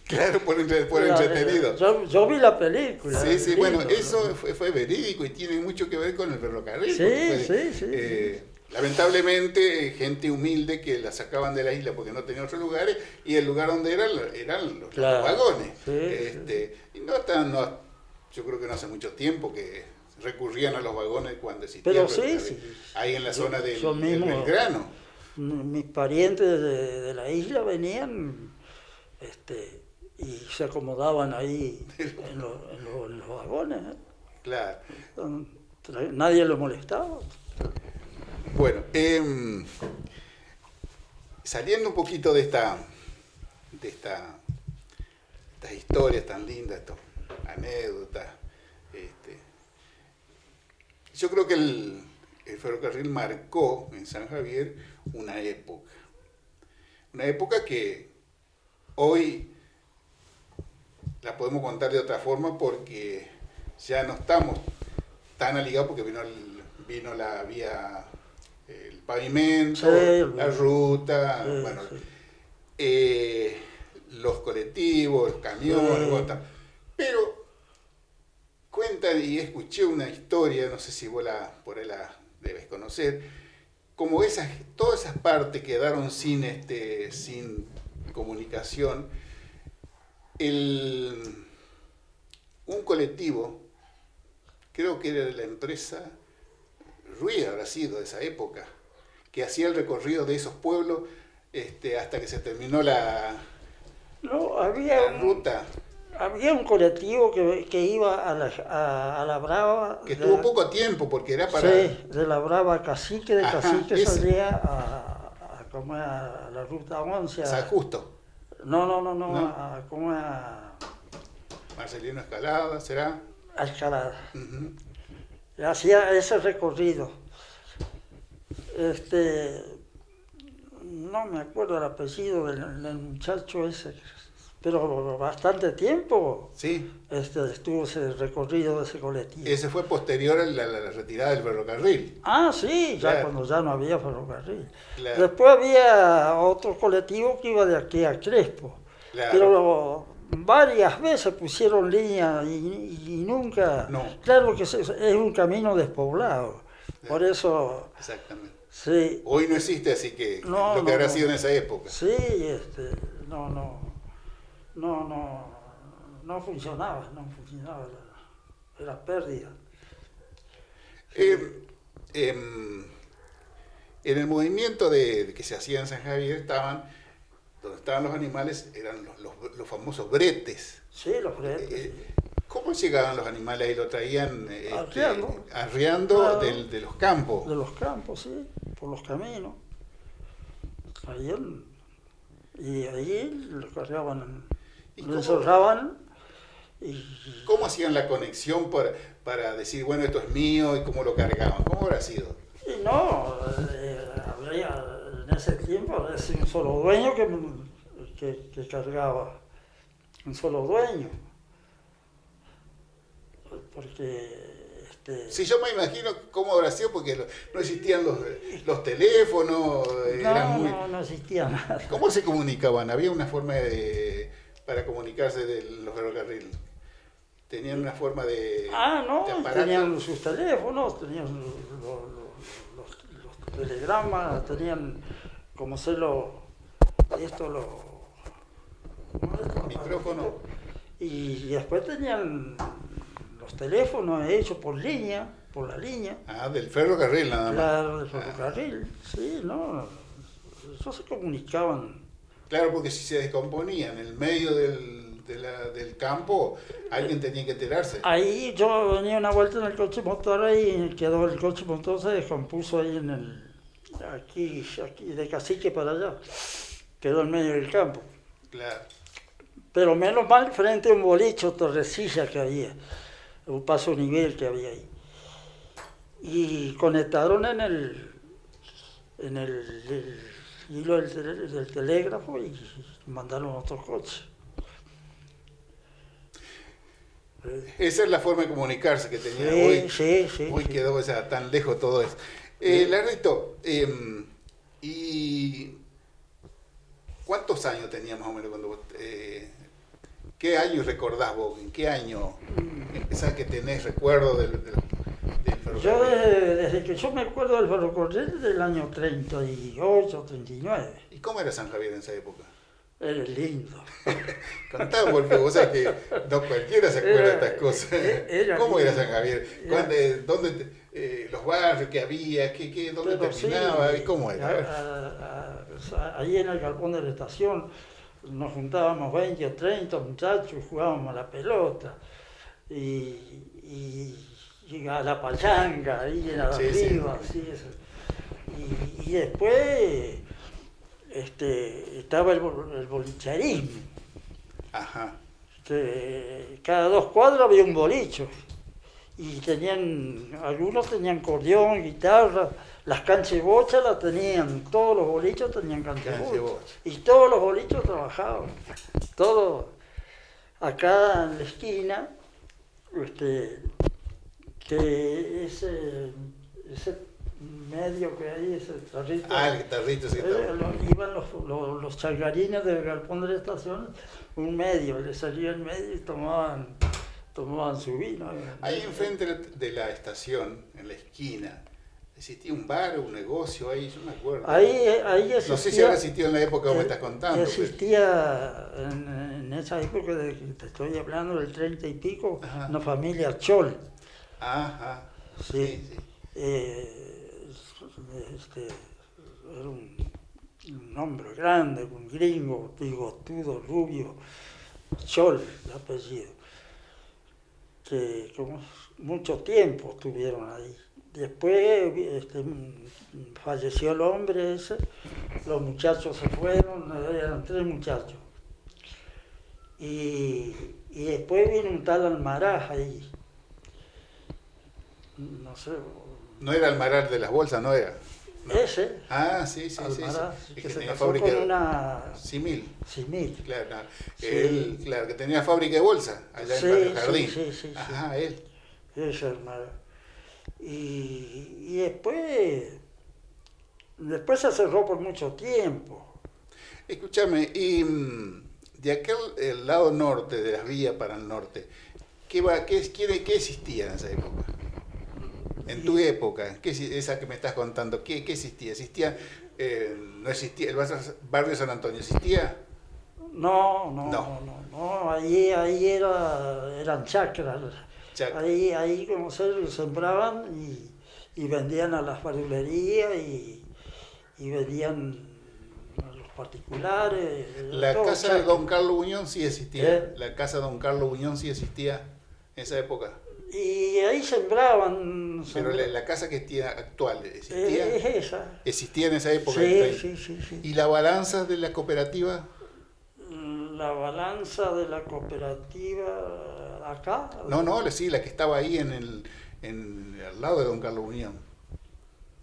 Claro, por entretenido. Yo vi la película. Sí, el bueno, libro, eso ¿no? fue verídico y tiene mucho que ver con el ferrocarril. Sí. Lamentablemente, gente humilde que la sacaban de la isla porque no tenía otros lugares, y el lugar donde eran los Claro. vagones. Sí. Y yo creo que no hace mucho tiempo que recurrían a los vagones cuando existía Pero el ferrocarril. sí. Ahí en la zona del Yo mismo- Belgrano. Mis parientes de la isla venían y se acomodaban ahí en los vagones. Claro. Nadie lo molestaba. Bueno, saliendo un poquito de estas historias tan lindas, estas anécdotas, yo creo que el ferrocarril marcó en San Javier una época que hoy la podemos contar de otra forma porque ya no estamos tan aligados, porque vino la vía, el pavimento, la ruta, los colectivos, los camiones, pero cuentan, y escuché una historia, no sé si vos por ahí la debes conocer, como todas esas partes quedaron sin comunicación. Un colectivo, creo que era de la empresa Ruiz, habrá sido de esa época, que hacía el recorrido de esos pueblos hasta que se terminó la ruta. Había un colectivo que iba a la Brava. Que estuvo poco tiempo porque era para... Sí, de la Brava a Cacique, de Cacique ese. salía a la ruta 11. San Justo. No. ¿No? Marcelino Escalada, ¿será? A Escalada. Uh-huh. Hacía ese recorrido. No me acuerdo el apellido del muchacho ese, pero bastante tiempo sí. Estuvo ese recorrido de ese colectivo. Ese fue posterior a la retirada del ferrocarril. Ah, sí, ya Claro. cuando ya no había ferrocarril. Claro. Después había otro colectivo que iba de aquí a Crespo, Claro. pero varias veces pusieron línea y nunca... No. Claro que es un camino despoblado, por eso... Exactamente. Sí, Hoy no existe, así que No, lo que no, habrá no. sido en esa época. sí, no funcionaba era pérdida. En el movimiento que se hacía en San Javier donde estaban los animales, eran los famosos bretes. Sí, los fretes. ¿Cómo llegaban los animales ahí? ¿Lo traían arriando Claro. de los campos? De los campos, sí, por los caminos. Y ahí lo cargaban, ¿Y lo cómo? encerraban Y, ¿Cómo hacían la conexión para decir, bueno, esto es mío y cómo lo cargaban? ¿Cómo habrá sido? y no, habría en ese tiempo es un solo dueño que cargaba, un solo dueño. Porque Sí, yo me imagino cómo habrá sido porque no existían los teléfonos, no existía nada. ¿Cómo se comunicaban? ¿Había una forma para comunicarse de los ferrocarriles? ¿Tenían una forma de aparato? Tenían sus teléfonos, tenían los telegramas, tenían como micrófono. Y después tenían los teléfonos hechos por la línea. Ah, del ferrocarril nada más. Claro, del ferrocarril, sí, no, eso se comunicaban. Claro, porque si se descomponían en el medio del campo, alguien tenía que enterarse. Ahí yo venía una vuelta en el coche motor y quedó el coche motor, se descompuso ahí aquí de Cacique para allá, quedó en medio del campo. Claro. Pero menos mal frente a un boliche, Torrecilla que había, un paso nivel que había ahí. Y conectaron en el hilo del telégrafo y mandaron otro coche. Esa es la forma de comunicarse que tenía Sí, hoy. sí. Hoy quedó tan lejos todo eso. Lardito, ¿y cuántos años tenías más o menos cuando vos, qué año recordás vos? ¿En qué año empezás que tenés recuerdo del ferrocarril? Yo desde que yo me acuerdo del ferrocarril del año 38, 39. ¿Y cómo era San Javier en esa época? Era lindo. Contamos, porque vos sabés que no cualquiera se acuerda de estas cosas. ¿Cómo era San Javier? ¿Dónde los barrios que había? ¿Dónde terminaba? Sí, ¿Y cómo era? Ahí en el galpón de la estación nos juntábamos 20 o 30 muchachos, jugábamos a la pelota y a la pachanga, ahí en arriba, sí. así eso. Y después estaba el bolicharismo. Ajá. Que cada 2 cuadras había un bolicho. Y algunos tenían acordeón, guitarra, las canchas de bocha las tenían, todos los bolichos tenían canchas de bocha. Y todos los bolichos trabajaban. Todos. Acá en la esquina, que ese medio que hay, ese tarrito. El tarrito, sí. Iban los changarines del galpón de la estación, un medio, le salía el medio y tomaban su vino. Ahí enfrente de la estación, en la esquina, ¿existía un bar o un negocio ahí? Yo me acuerdo. Ahí existía, no sé si habrá existido en la época que me estás contando. Existía en esa época de que te estoy hablando, del 30 y pico, Ajá. una familia Chol. Ajá. Sí. Sí. Era un hombre grande, un gringo, bigotudo, rubio, Chol, el apellido, que como mucho tiempo estuvieron ahí. Después falleció el hombre ese, los muchachos se fueron, eran 3 muchachos. Y después vino un tal Almaraz ahí, no sé. No era Almaraz de las bolsas, ¿no era? No. Ese. Ah, sí. Almaraz, Que que se tenía casó fábrica con una Simil. Simil. Claro. Sí. Él, claro, que tenía fábrica de bolsa allá Sí, en Barrio Jardín. sí. Ajá, él. Ese Almaraz. Y después se cerró por mucho tiempo. Escúchame, y de el lado norte, de las vías para el norte, ¿qué existía en esa época? En tu época, esa que me estás contando, ¿qué existía? ¿No existía? ¿El barrio San Antonio existía? No, ahí eran chacras. Ahí como se sembraban y vendían a las verdulerías y vendían a los particulares. La casa de Don Carlos Buñón sí existía. ¿Eh? La casa de Don Carlos Buñón sí existía en esa época. Y ahí sembraban. Pero la casa que tiene actual, ¿existía? Es esa. ¿Existía en esa época? Sí. ¿Y la balanza de la cooperativa? La balanza de la cooperativa acá. No, sí, la que estaba ahí al lado de Don Carlos Unión,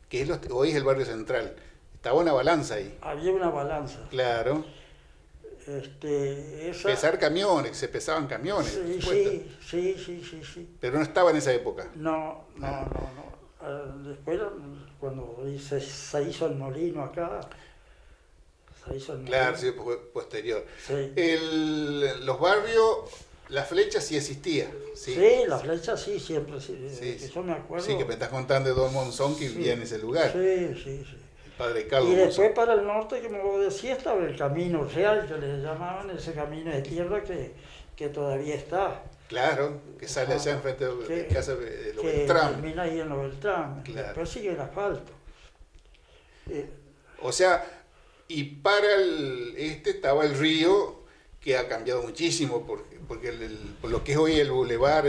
que es hoy es el barrio central. Estaba una balanza ahí. Había una balanza. Claro. Pesar camiones, se pesaban camiones. Sí. Pero no estaba en esa época. No. Después, cuando se hizo el molino acá, Claro, sí, posterior. Sí. Los barrios, la flecha sí existía. Sí, la flecha sí, siempre. Sí. Yo me acuerdo. Sí, que me estás contando de Don Monzón que vivía en ese lugar. Sí. El padre Carlos Y después Monzón. para el norte, que me vos decías, estaba el camino real, que le llamaban, ese camino de tierra que todavía está. Claro, que sale allá enfrente de casa de los que Beltrán. termina ahí en los Beltrán. Claro. Después sigue el asfalto. O sea, y para estaba el río, que ha cambiado muchísimo, porque por lo que es hoy el bulevar,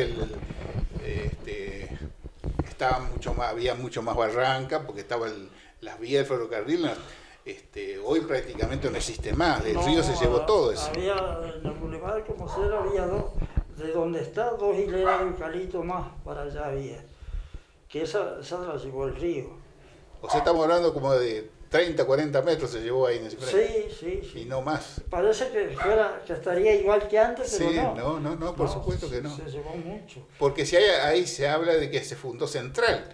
había mucho más barranca, porque estaba las vías del ferrocarril. Hoy prácticamente no existe más, el río se llevó todo eso. Había en el bulevar, como sea, había de donde está, 2 hileras de eucalipto más para allá había. Que esa la llevó el río. O sea, estamos hablando como de 30, 40 metros se llevó ahí en ese frente. Sí. Y no más. Parece que estaría igual que antes, pero Sí, no. no, por supuesto que no. Se llevó mucho. Porque si ahí se habla de que se fundó Central.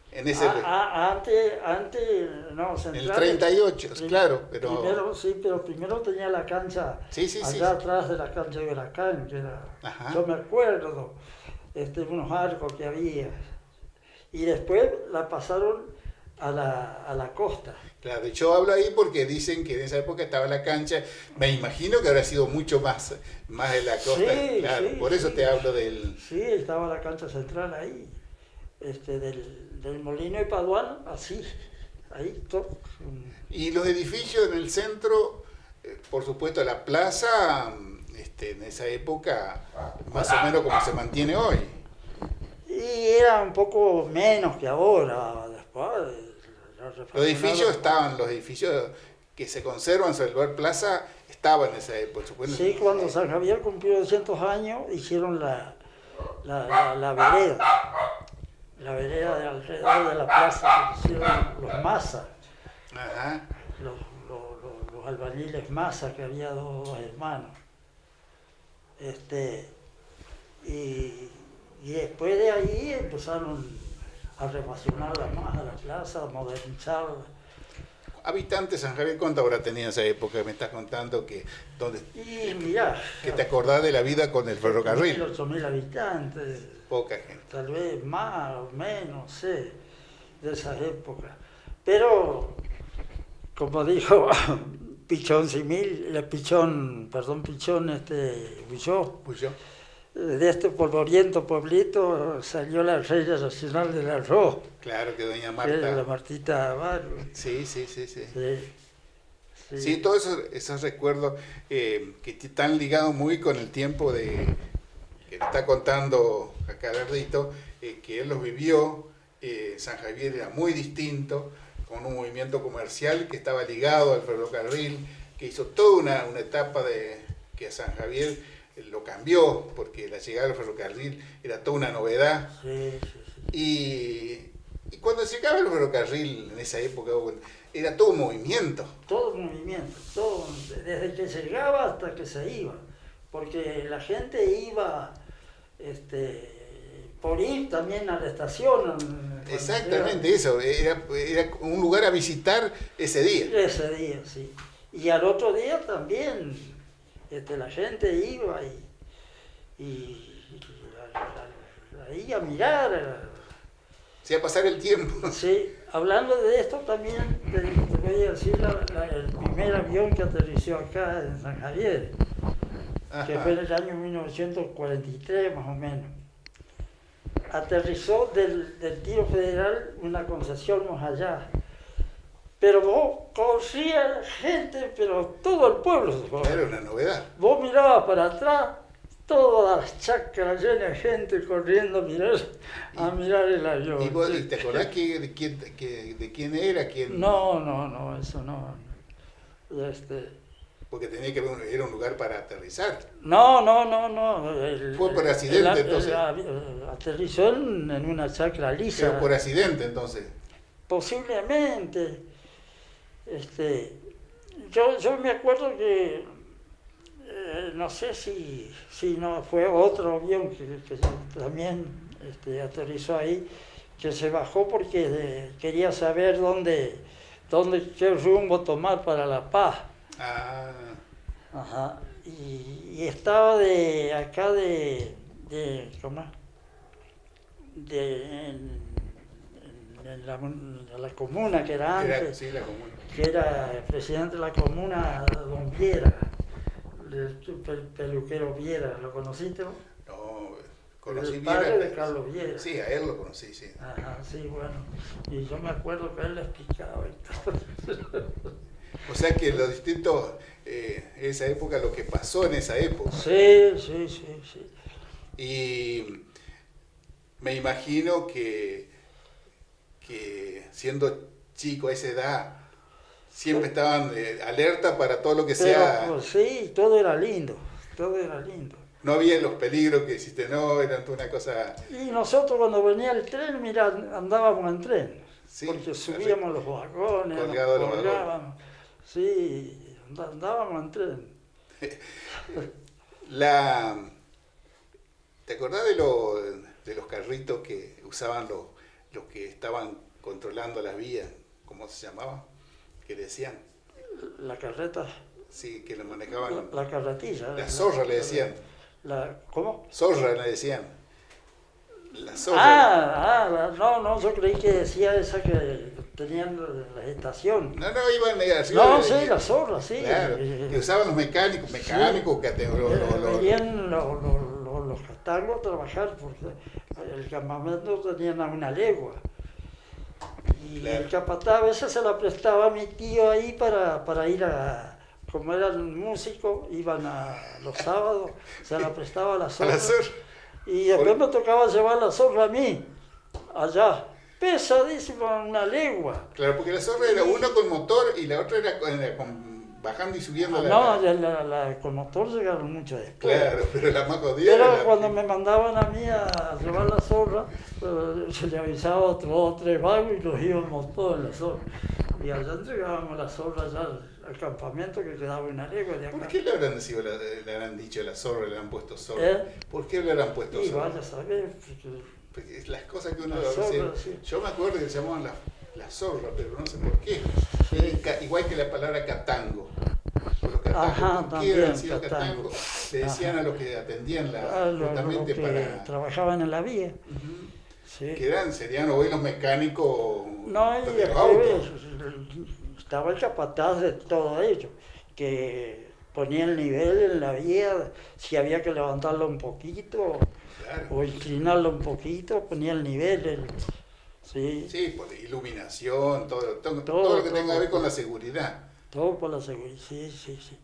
En ese Antes, no, en Central. el 38, claro, pero... Primero tenía la cancha Sí. atrás de la cancha de Huracán, que era, Ajá. yo me acuerdo, unos arcos que había. Y después la pasaron a la costa. Claro, yo hablo ahí porque dicen que en esa época estaba la cancha, me imagino que habrá sido mucho más de la costa, Sí, claro, sí, por eso sí. te hablo del... Sí, estaba la cancha central ahí, del Molino de Paduán, así, ahí todo. Y los edificios en el centro, por supuesto la plaza, en esa época, más o menos como se mantiene hoy. Y era un poco menos que ahora, después. Los edificios que se conservan sobre el lugar plaza estaban en esa época, por supuesto. Sí, cuando San Javier cumplió 200 años, hicieron la vereda. La vereda de alrededor de la plaza, que hicieron los Mazas. Ajá. Los albañiles Mazas, que había dos hermanos. Y después de ahí empezaron a refaccionarla más a la plaza, a modernizarla. Habitantes San Javier, ¿cuánto habrá tenido en esa época? Me estás contando que Mirá, que te acordás de la vida con el ferrocarril. 8.000 habitantes. Poca gente. Tal vez más o menos, no sé, de esas épocas. Pero, como dijo Pichón Bulló, de este polvoriento pueblito salió la reina nacional del arroz. Claro, que doña Que Marta. era la Martita Barro. Sí. Sí. Sí, todos esos recuerdos que están ligados muy con el tiempo que le está contando acá Verdito, que él los vivió. San Javier era muy distinto, con un movimiento comercial que estaba ligado al ferrocarril, que hizo toda una etapa que San Javier lo cambió, porque la llegada del ferrocarril era toda una novedad. Sí. Y cuando llegaba el ferrocarril en esa época, era todo un movimiento. Todo movimiento, todo, desde que llegaba hasta que se iba, porque la gente iba por ir también a la estación. Exactamente eso, era un lugar a visitar ese día. Ese día, sí. Y al otro día también la gente iba ahí a mirar. Sí, a pasar el tiempo. Sí, hablando de esto también te voy a decir el primer avión que aterrizó acá en San Javier, que fue en el año 1943 más o menos. Aterrizó del Tiro Federal una concesión más allá. Pero vos corría gente, pero todo el pueblo se corría. Era una novedad. Vos mirabas para atrás, todas las chacras llenas de gente corriendo a mirar el avión. ¿Y te acordás de quién era? ¿Quién? No, eso no. Porque tenía que haber era un lugar para aterrizar. No. Fue por accidente, entonces. Aterrizó en una chacra lisa. Pero por accidente, entonces. Posiblemente. Yo me acuerdo que, no sé si no fue otro avión que también aterrizó ahí, que se bajó porque quería saber qué rumbo tomar para La Paz. Ah. Ajá. Y estaba de acá ¿cómo es? En la comuna que era antes, Sí, la comuna. que era el presidente de la comuna, don Viera, el peluquero Viera, ¿lo conociste vos? No, conocí El padre Viera. de Carlos Viera. Sí, a él lo conocí, sí. Ajá, sí, bueno. Y yo me acuerdo que él le explicaba y todo. O sea que los distintos, esa época, lo que pasó en esa época. Sí. Y me imagino que siendo chico a esa edad, siempre estaban alerta para todo lo que sea. Pues, sí, todo era lindo. No había los peligros que existen, no, era toda una cosa. Y nosotros cuando venía el tren, mira, andábamos en tren. Sí, porque subíamos los vagones, colgados nos los colgábamos. Sí, andábamos en tren. ¿Te acordás de los carritos que usaban los que estaban controlando las vías? ¿Cómo se llamaba? Que decían. La carreta. Sí, que lo manejaban. La carretilla. La zorra le decían. ¿Cómo? Zorra le decían. La zorra. No, yo creí que decía esa que tenían la estación. No, iban No, sí, la zorra, sí. Claro, que usaban los mecánicos, sí. que venían los catangos a trabajar porque el campamento tenían a una legua. Y claro. el capataz a veces se la prestaba a mi tío ahí para ir como eran músicos, iban los sábados, se la prestaba a la zorra. Y después me tocaba llevar la zorra a mí, allá. Pesadísima, una legua. Claro, porque la zorra era una con motor y la otra era bajando y subiendo Con motor llegaron mucho después. Claro, pero la más jodida. Pero cuando me mandaban a mí a llevar la zorra, se le avisaba a otro o tres vagos y los íbamos todos en la zorra. Y allá entregábamos la zorra allá al campamento que quedaba una legua de acá. ¿Por qué le habrán dicho a la zorra, le han puesto zorra? ¿Por qué le habrán puesto y zorra? Vaya a saber. Porque las cosas que uno zorra, sí. Yo me acuerdo que se llamaban la zorra, pero no sé por qué. Sí. Igual que la palabra catango. Ajá, también, catango. Le decían a los que atendían justamente que para. Trabajaban en la vía. Uh-huh. Sí. Que serían hoy los mecánicos. No, y después estaba el capataz de todo ello, que ponía el nivel en la vía, si había que levantarlo un poquito, claro, o inclinarlo un poquito, ponía el nivel. Sí, por iluminación, todo lo que tenga que ver con la seguridad. Todo por la seguridad, sí.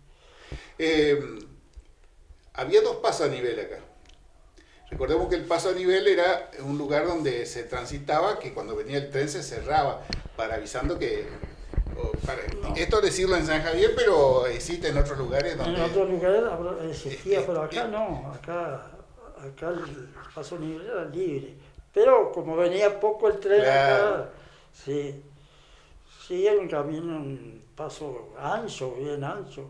Había dos pasos a nivel acá. Recordemos que el paso a nivel era un lugar donde se transitaba, que cuando venía el tren se cerraba, avisando que... Esto decirlo en San Javier, pero existe en otros lugares donde... En otros lugares existía, pero acá no. Acá el paso a nivel era libre. Pero como venía poco el tren, claro, acá, sí, era un camino, un paso ancho, bien ancho.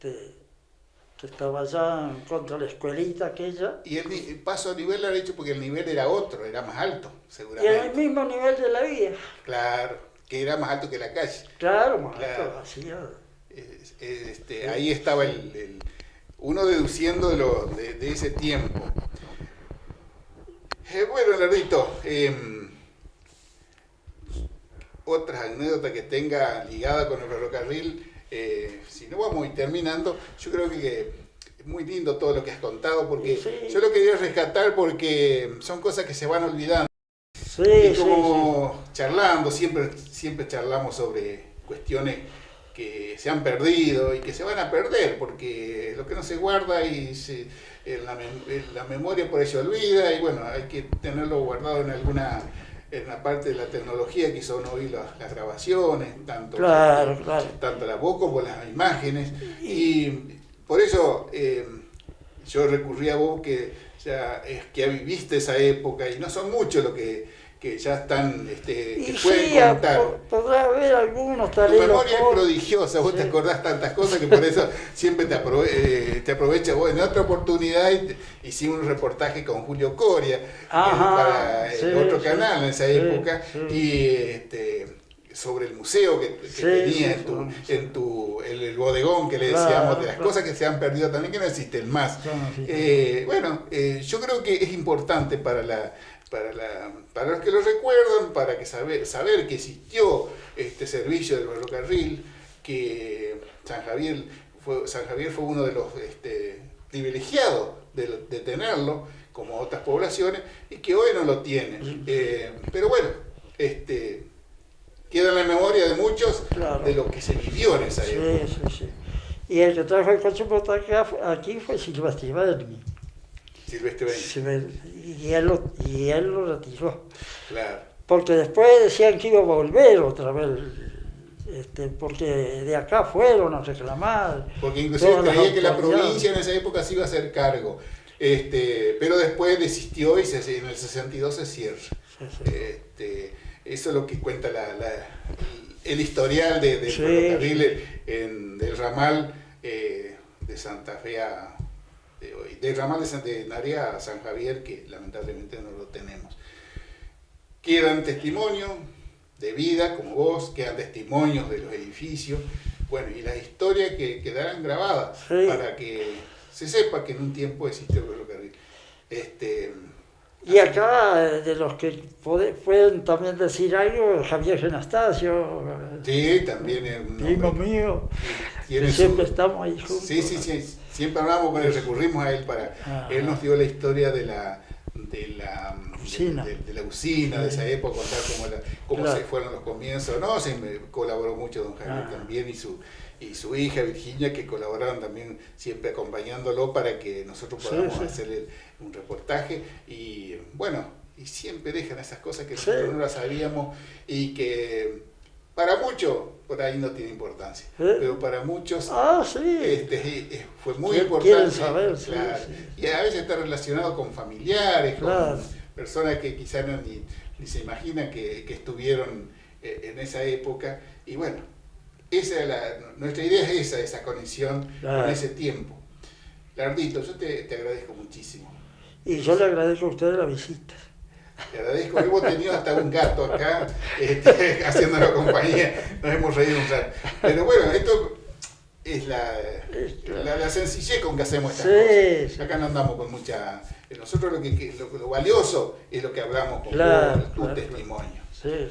Que estaba allá contra la escuelita aquella. Y el paso a nivel lo han hecho porque el nivel era otro, era más alto, seguramente. Y era el mismo nivel de la vía. Claro, que era más alto que la calle. Claro, más alto, así. Ahí estaba uno deduciendo de ese tiempo. Bueno, Leonardito, otras anécdotas que tenga ligada con el ferrocarril. Si no vamos a ir terminando, yo creo que es muy lindo todo lo que has contado, porque sí, yo lo quería rescatar porque son cosas que se van olvidando. Sí, y como charlando, siempre charlamos sobre cuestiones que se han perdido y que se van a perder, porque lo que no se guarda y la memoria por ahí se olvida, y bueno, hay que tenerlo guardado en en la parte de la tecnología que son hoy las grabaciones, tanto la voz como las imágenes, y por eso yo recurrí a vos que ya viviste esa época, y no son muchos los que ya están, que pueden contar. Podrá haber algunos Tu talentos. memoria es prodigiosa, vos te acordás tantas cosas que por eso siempre te aprovechas. Vos en otra oportunidad hicimos un reportaje con Julio Coria para el otro canal en esa época, y sobre el museo que tenía en el bodegón, que le decíamos, de las cosas que se han perdido también, que no existen más. Yo creo que es importante para los que lo recuerdan, para que saber que existió este servicio del ferrocarril, que San Javier fue uno de los privilegiados de tenerlo, como otras poblaciones, y que hoy no lo tiene. Pero bueno, queda en la memoria de muchos de lo que se vivió en esa época. Sí. Y el que trajo el coche por aquí fue Silvestre Berni. Y él lo retiró. Claro. Porque después decían que iba a volver otra vez, porque de acá fueron a reclamar. Porque inclusive creía que la provincia en esa época se iba a hacer cargo, pero después desistió y en el 62 se cierra. Eso es lo que cuenta el historial del ferrocarril del ramal de Santa Fe del ramal de Centenaria a San Javier, que lamentablemente no lo tenemos. Quedan testimonios de vida, como vos, quedan testimonios de los edificios, y las historias que quedarán grabadas para que se sepa que en un tiempo existió el ferrocarril. Y acá, de los que pueden también decir algo, Javier Genastasio. Sí, también es un primo mío, que siempre estamos ahí juntos. Sí, siempre hablamos con él, recurrimos a él él nos dio la historia de la usina, de esa época, contar cómo se fueron los comienzos. Colaboró mucho don Javier también, y su hija Virginia, que colaboraron también siempre acompañándolo para que nosotros podamos hacerle un reportaje, y siempre dejan esas cosas que nosotros no las sabíamos, y que para muchos por ahí no tiene importancia, pero para muchos fue muy importante. Saber, y a veces está relacionado con familiares, con personas que quizás ni se imaginan que estuvieron en esa época, y nuestra idea es esa conexión con ese tiempo. Lardito, yo te agradezco muchísimo. Y yo le agradezco a usted la visita. Te agradezco, hemos tenido hasta un gato acá haciéndonos compañía, nos hemos reído un rato. Pero esto es la sencillez con que hacemos estas cosas. Acá no andamos con mucha... Nosotros lo valioso es lo que hablamos con tu testimonio.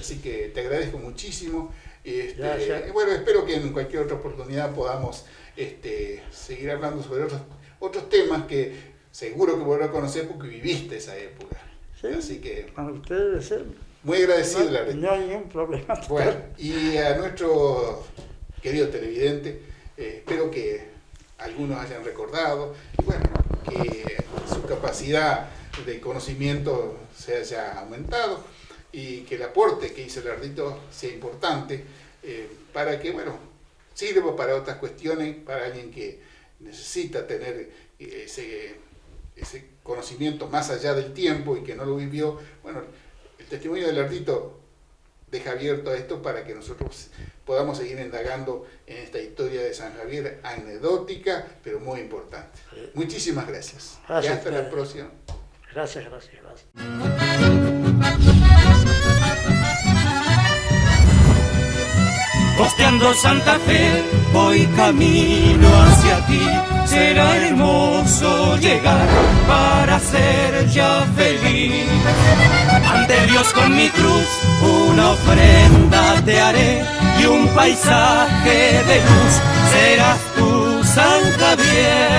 Así que te agradezco muchísimo. Espero que en cualquier otra oportunidad podamos seguir hablando sobre otros temas que seguro que podrás conocer porque viviste esa época. Así que para ustedes muy agradecido, no hay ningún problema. Y a nuestro querido televidente, espero que algunos hayan recordado, que su capacidad de conocimiento se haya aumentado, y que el aporte que hizo Lardito sea importante, para que sirva para otras cuestiones, para alguien que necesita tener ese conocimiento más allá del tiempo y que no lo vivió. El testimonio de Lardito deja abierto a esto para que nosotros podamos seguir indagando en esta historia de San Javier, anecdótica, pero muy importante. Muchísimas gracias. Y hasta la próxima. Gracias. Costeando Santa Fe, voy camino hacia ti. Será hermoso llegar para ser ya feliz. Ante Dios con mi cruz, una ofrenda te haré, y un paisaje de luz serás tú, San Javier.